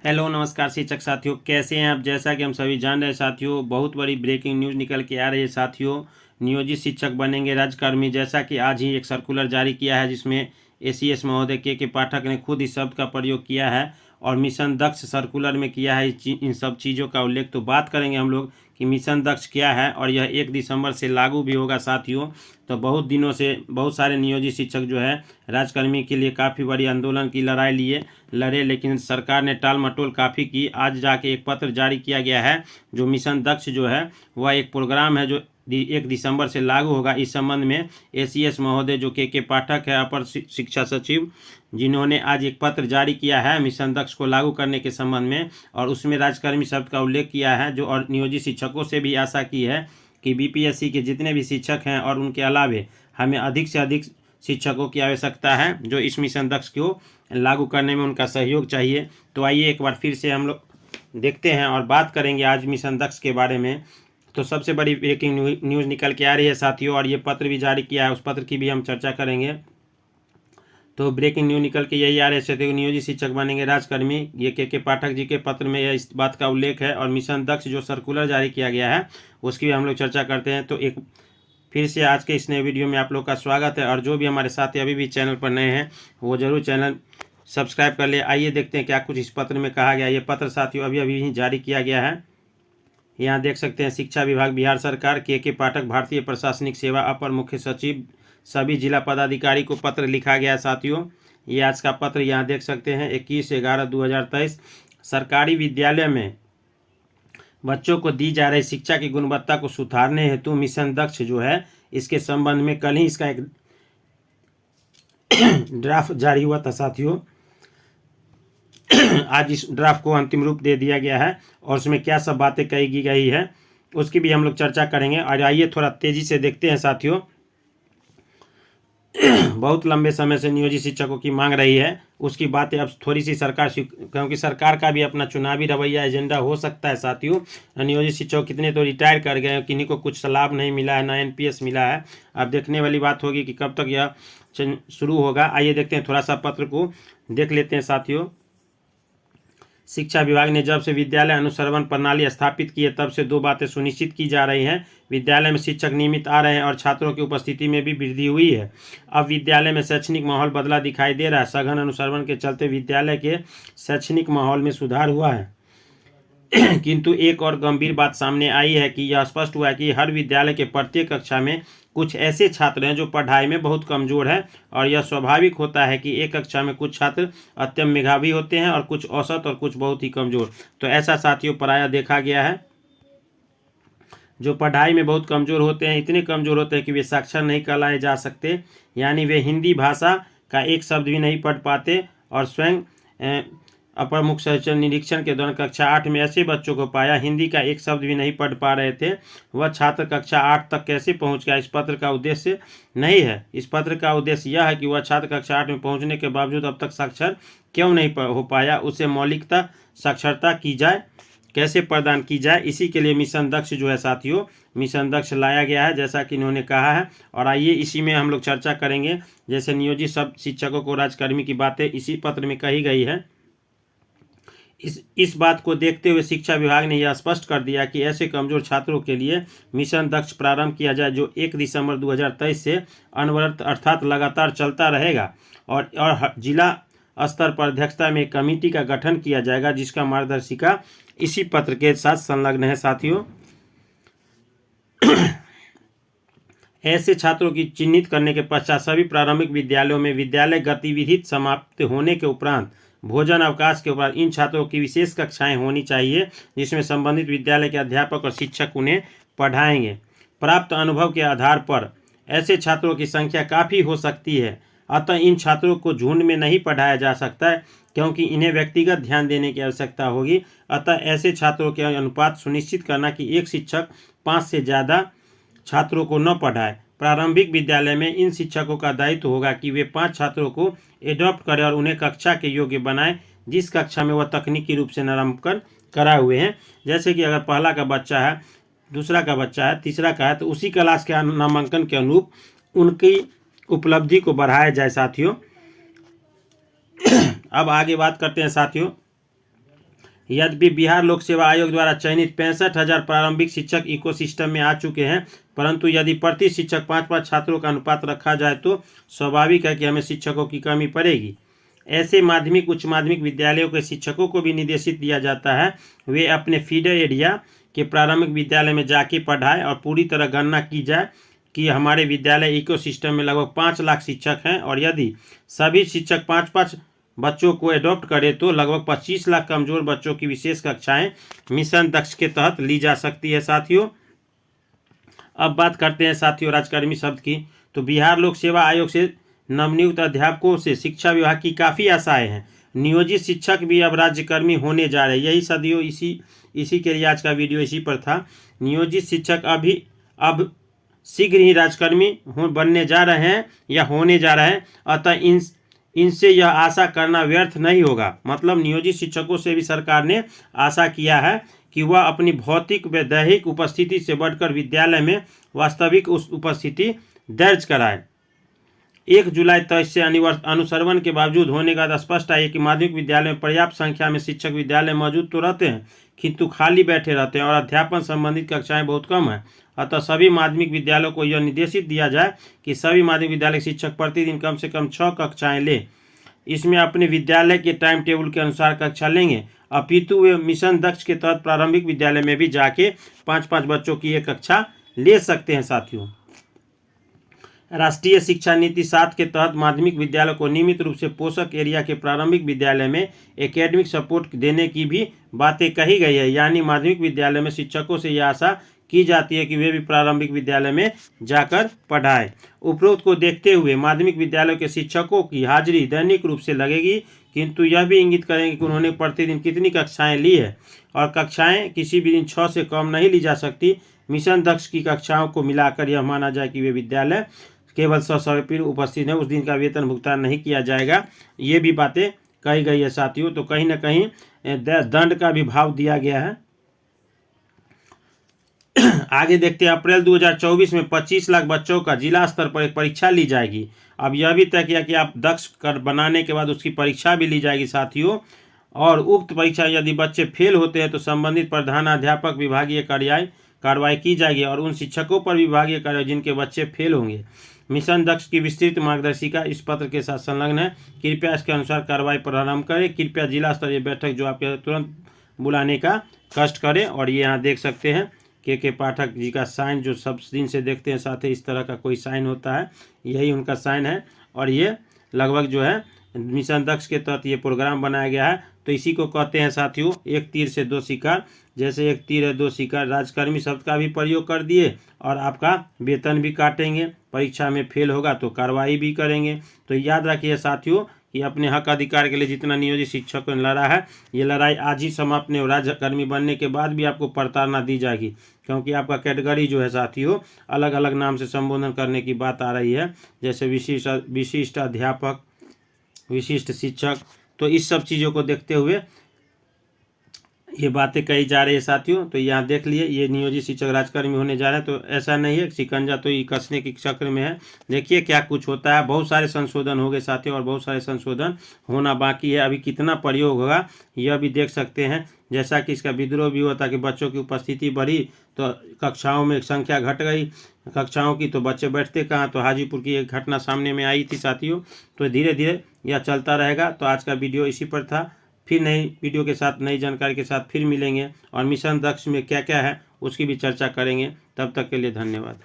Hello नमस्कार शिक्षक साथियों, कैसे हैं आप। जैसा कि हम सभी जान रहे हैं साथियों, बहुत बड़ी ब्रेकिंग न्यूज़ निकल के आ रही है साथियों। नियोजित शिक्षक बनेंगे राज्यकर्मी, जैसा कि आज ही एक सर्कुलर जारी किया है जिसमें एसीएस महोदय के पाठक ने खुद इस शब्द का प्रयोग किया है और मिशन दक्ष सर्कुलर में किया है इन सब चीज़ों का उल्लेख। तो बात करेंगे हम लोग कि मिशन दक्ष क्या है और यह 1 दिसंबर से लागू भी होगा साथियों। तो बहुत दिनों से बहुत सारे नियोजित शिक्षक जो है राज्यकर्मी के लिए काफ़ी बड़ी आंदोलन की लड़ाई लड़े, लेकिन सरकार ने टाल मटोल काफ़ी की। आज जाके एक पत्र जारी किया गया है जो मिशन दक्ष जो है वह एक प्रोग्राम है जो 1 दिसंबर से लागू होगा। इस संबंध में एसीएस महोदय जो के पाठक है, अपर शिक्षा सचिव, जिन्होंने आज एक पत्र जारी किया है मिशन दक्ष को लागू करने के संबंध में, और उसमें राज्यकर्मी शब्द का उल्लेख किया है जो और नियोजित शिक्षकों से भी आशा की है कि बीपीएससी के जितने भी शिक्षक हैं और उनके अलावे हमें अधिक से अधिक शिक्षकों की आवश्यकता है जो इस मिशन दक्ष को लागू करने में उनका सहयोग चाहिए। तो आइए एक बार फिर से हम लोग देखते हैं और बात करेंगे आज मिशन दक्ष के बारे में। तो सबसे बड़ी ब्रेकिंग न्यूज़ निकल के आ रही है साथियों, और ये पत्र भी जारी किया है, उस पत्र की भी हम चर्चा करेंगे। तो ब्रेकिंग न्यूज़ निकल के यही आ रहे हैं, नियोजित शिक्षक बनेंगे राज्यकर्मी, ये के पाठक जी के पत्र में यह इस बात का उल्लेख है। और मिशन दक्ष जो सर्कुलर जारी किया गया है उसकी भी हम लोग चर्चा करते हैं। तो एक फिर से आज के इस नए वीडियो में आप लोग का स्वागत है, और जो भी हमारे साथी अभी भी चैनल पर नए हैं वो ज़रूर चैनल सब्सक्राइब कर ले। आइए देखते हैं क्या कुछ इस पत्र में कहा गया। ये पत्र साथियों अभी अभी ही जारी किया गया है। यहाँ देख सकते हैं, शिक्षा विभाग बिहार सरकार, के पाठक, भारतीय प्रशासनिक सेवा, अपर मुख्य सचिव, सभी जिला पदाधिकारी को पत्र लिखा गया है साथियों। ये आज का पत्र यहाँ देख सकते हैं, 21/11/2023। सरकारी विद्यालय में बच्चों को दी जा रही शिक्षा की गुणवत्ता को सुधारने हेतु मिशन दक्ष जो है इसके संबंध में कल ही इसका एक ड्राफ्ट जारी हुआ था साथियों। आज इस ड्राफ्ट को अंतिम रूप दे दिया गया है और उसमें क्या सब बातें कही गई है उसकी भी हम लोग चर्चा करेंगे। और आइए थोड़ा तेजी से देखते हैं साथियों। बहुत लंबे समय से नियोजित शिक्षकों की मांग रही है, उसकी बातें अब थोड़ी सी सरकार, क्योंकि सरकार का भी अपना चुनावी रवैया एजेंडा हो सकता है साथियों। नियोजित शिक्षक कितने तो रिटायर कर गए हैं, किन्हीं को कुछ लाभ नहीं मिला है, ना एनपीएस मिला है। अब देखने वाली बात होगी कि कब तक यह शुरू होगा। आइए देखते हैं, थोड़ा सा पत्र को देख लेते हैं साथियों। शिक्षा विभाग ने जब से विद्यालय अनुश्रवण प्रणाली स्थापित की है तब से 2 बातें सुनिश्चित की जा रही हैं। विद्यालय में शिक्षक नियमित आ रहे हैं और छात्रों की उपस्थिति में भी वृद्धि हुई है। अब विद्यालय में शैक्षणिक माहौल बदला दिखाई दे रहा है। सघन अनुश्रवण के चलते विद्यालय के शैक्षणिक माहौल में सुधार हुआ है। किंतु एक और गंभीर बात सामने आई है कि यह स्पष्ट हुआ है कि हर विद्यालय के प्रत्येक कक्षा में कुछ ऐसे छात्र हैं जो पढ़ाई में बहुत कमज़ोर हैं, और यह स्वाभाविक होता है कि एक कक्षा में कुछ छात्र अत्यंत मेधावी होते हैं और कुछ औसत और कुछ बहुत ही कमज़ोर। तो ऐसा साथियों प्रायः देखा गया है। जो पढ़ाई में बहुत कमज़ोर होते हैं, इतने कमज़ोर होते हैं कि वे साक्षर नहीं कहलाए जा सकते, यानी वे हिंदी भाषा का एक शब्द भी नहीं पढ़ पाते। और स्वयं अपर मुख्य सचिव निरीक्षण के दौरान कक्षा 8 में ऐसे बच्चों को पाया हिंदी का एक शब्द भी नहीं पढ़ पा रहे थे। वह छात्र कक्षा 8 तक कैसे पहुंच गया, इस पत्र का उद्देश्य नहीं है। इस पत्र का उद्देश्य यह है कि वह छात्र कक्षा 8 में पहुंचने के बावजूद अब तक साक्षर क्यों नहीं हो पाया, उसे मौलिकता साक्षरता की जाए, कैसे प्रदान की जाए। इसी के लिए मिशन दक्ष जो है साथियों, मिशन दक्ष लाया गया है जैसा कि इन्होंने कहा है। और आइए इसी में हम लोग चर्चा करेंगे। जैसे नियोजित सब शिक्षकों को राज्यकर्मी की बातें इसी पत्र में कही गई है। इस बात को देखते हुए शिक्षा विभाग ने यह स्पष्ट कर दिया कि ऐसे कमजोर छात्रों के लिए मिशन दक्ष प्रारंभ किया जाए जो 1 दिसंबर 2023 से अनवरत अर्थात लगातार चलता रहेगा। और जिला स्तर पर अध्यक्षता में एक कमेटी का गठन किया जाएगा जिसका मार्गदर्शिका इसी पत्र के साथ संलग्न है साथियों। ऐसे छात्रों की चिन्हित करने के पश्चात सभी प्रारंभिक विद्यालयों में विद्यालय गतिविधि समाप्त होने के उपरांत भोजन अवकाश के उपरांत इन छात्रों की विशेष कक्षाएं होनी चाहिए जिसमें संबंधित विद्यालय के अध्यापक और शिक्षक उन्हें पढ़ाएंगे। प्राप्त अनुभव के आधार पर ऐसे छात्रों की संख्या काफ़ी हो सकती है, अतः इन छात्रों को झुंड में नहीं पढ़ाया जा सकता है क्योंकि इन्हें व्यक्तिगत ध्यान देने की आवश्यकता होगी। अतः ऐसे छात्रों के अनुपात सुनिश्चित करना कि एक शिक्षक 5 से ज़्यादा छात्रों को न पढ़ाए। प्रारंभिक विद्यालय में इन शिक्षकों का दायित्व होगा कि वे 5 छात्रों को एडॉप्ट करें और उन्हें कक्षा के योग्य बनाएं जिस कक्षा में वह तकनीकी रूप से नामांकन कराए हुए हैं। जैसे कि अगर पहला का बच्चा है, दूसरा का बच्चा है, तीसरा का है, तो उसी क्लास के नामांकन के अनुरूप उनकी उपलब्धि को बढ़ाया जाए साथियों। अब आगे बात करते हैं साथियों। यद्यपि बिहार लोक सेवा आयोग द्वारा चयनित 65,000 प्रारंभिक शिक्षक इकोसिस्टम में आ चुके हैं, परंतु यदि प्रति शिक्षक 5 छात्रों का अनुपात रखा जाए तो स्वाभाविक है कि हमें शिक्षकों की कमी पड़ेगी। ऐसे माध्यमिक उच्च माध्यमिक विद्यालयों के शिक्षकों को भी निर्देशित दिया जाता है वे अपने फीडर एरिया के प्रारंभिक विद्यालय में जाके पढ़ाएं और पूरी तरह गणना की जाए कि हमारे विद्यालय इकोसिस्टम में लगभग 5 लाख शिक्षक हैं और यदि सभी शिक्षक 5 बच्चों को एडॉप्ट करें तो लगभग 25 लाख कमजोर बच्चों की विशेष कक्षाएं मिशन दक्ष के तहत ली जा सकती है। साथियों, अब बात करते हैं साथियों राजकर्मी शब्द की। तो बिहार लोक सेवा आयोग से नवनियुक्त अध्यापकों से शिक्षा विभाग की काफ़ी आशाएं हैं। नियोजित शिक्षक भी अब राज्यकर्मी होने जा रहे हैं। यही सदियों इसी के लिए आज का वीडियो इसी पर था। नियोजित शिक्षक अब शीघ्र ही राजकर्मी बनने जा रहे हैं या होने जा रहे हैं, अतः इनसे यह आशा करना व्यर्थ नहीं होगा। मतलब नियोजित शिक्षकों से भी सरकार ने आशा किया है कि वह अपनी भौतिक व दैहिक उपस्थिति से बढ़कर विद्यालय में वास्तविक उस उपस्थिति दर्ज कराए। 1 जुलाई तक से अनुश्रवण के बावजूद होने का स्पष्ट है कि माध्यमिक विद्यालय में पर्याप्त संख्या में शिक्षक विद्यालय मौजूद तो रहते हैं किंतु खाली बैठे रहते हैं और अध्यापन संबंधित कक्षाएं बहुत कम है। अतः सभी माध्यमिक विद्यालयों को यह निर्देशित दिया जाए कि सभी माध्यमिक विद्यालय के शिक्षक प्रतिदिन कम से कम 6 कक्षाएं लें। इसमें अपने विद्यालय के टाइम टेबल के अनुसार कक्षा लेंगे, अपितु वे मिशन दक्ष के तहत प्रारंभिक विद्यालय में भी जाके 5 बच्चों की एक कक्षा ले सकते हैं। साथियों, राष्ट्रीय शिक्षा नीति 7 के तहत माध्यमिक विद्यालय को नियमित रूप से पोषक एरिया के प्रारंभिक विद्यालय में एकेडमिक सपोर्ट देने की भी बातें कही गई है। यानी माध्यमिक विद्यालय में शिक्षकों से यह आशा की जाती है कि वे भी प्रारंभिक विद्यालय में जाकर पढ़ाएं। उपरोक्त को देखते हुए माध्यमिक विद्यालय के शिक्षकों की हाजिरी दैनिक रूप से लगेगी, किंतु यह भी इंगित करेंगे कि उन्होंने प्रतिदिन कितनी कक्षाएं ली है और कक्षाएं किसी भी दिन 6 से कम नहीं ली जा सकती। मिशन दक्ष की कक्षाओं को मिलाकर यह माना जाए कि वे विद्यालय केवल ससमय उपस्थित है, उस दिन का वेतन भुगतान नहीं किया जाएगा। ये भी बातें कही गई है साथियों। तो कहीं ना कहीं दंड का भी भाव दिया गया है। आगे देखते हैं, अप्रैल 2024 में 25 लाख बच्चों का जिला स्तर पर एक परीक्षा ली जाएगी। अब यह भी तय किया कि आप दक्ष कर बनाने के बाद उसकी परीक्षा भी ली जाएगी साथियों। और उक्त परीक्षा यदि बच्चे फेल होते हैं तो संबंधित प्रधानाध्यापक विभागीय कार्रवाई की जाएगी और उन शिक्षकों पर विभागीय कार्रवाई जिनके बच्चे फेल होंगे। मिशन दक्ष की विस्तृत मार्गदर्शिका इस पत्र के साथ संलग्न है। कृपया इसके अनुसार कार्रवाई प्रारंभ करें। कृपया जिला स्तरीय बैठक जो आपके तुरंत बुलाने का कष्ट करें। और ये यहाँ देख सकते हैं के पाठक जी का साइन, जो सब दिन से देखते हैं साथ ही इस तरह का कोई साइन होता है, यही उनका साइन है। और ये लगभग जो है मिशन दक्ष के तहत ये प्रोग्राम बनाया गया है। तो इसी को कहते हैं साथियों, एक तीर से 2 शिकार। जैसे एक तीर है 2 शिकार, राजकर्मी शब्द का भी प्रयोग कर दिए और आपका वेतन भी काटेंगे, परीक्षा में फेल होगा तो कार्रवाई भी करेंगे। तो याद रखिए साथियों कि अपने हक अधिकार के लिए जितना नियोजित शिक्षकों ने लड़ा है, ये लड़ाई आज ही समाप्त नहीं हो। राज्यकर्मी बनने के बाद भी आपको प्रताड़ना दी जाएगी, क्योंकि आपका कैटेगरी जो है साथियों अलग अलग नाम से संबोधन करने की बात आ रही है, जैसे विशिष्ट अध्यापक, विशिष्ट शिक्षक। तो इस सब चीज़ों को देखते हुए ये बातें कही जा रही है साथियों। तो यहाँ देख लिए, ये नियोजित शिक्षक राजकर्मी होने जा रहे हैं। तो ऐसा नहीं है, शिकंजा तो ये कसने के चक्र में है। देखिए क्या कुछ होता है। बहुत सारे संशोधन हो गए साथियों और बहुत सारे संशोधन होना बाकी है। अभी कितना प्रयोग होगा यह भी देख सकते हैं। जैसा कि इसका विद्रोह भी हुआ था कि बच्चों की उपस्थिति बढ़ी तो कक्षाओं में संख्या घट गई कक्षाओं की, तो बच्चे बैठते कहाँ। तो हाजीपुर की एक घटना सामने में आई थी साथियों। तो धीरे धीरे यह चलता रहेगा। तो आज का वीडियो इसी पर था। फिर नई वीडियो के साथ, नई जानकारी के साथ फिर मिलेंगे और मिशन दक्ष में क्या क्या है उसकी भी चर्चा करेंगे। तब तक के लिए धन्यवाद।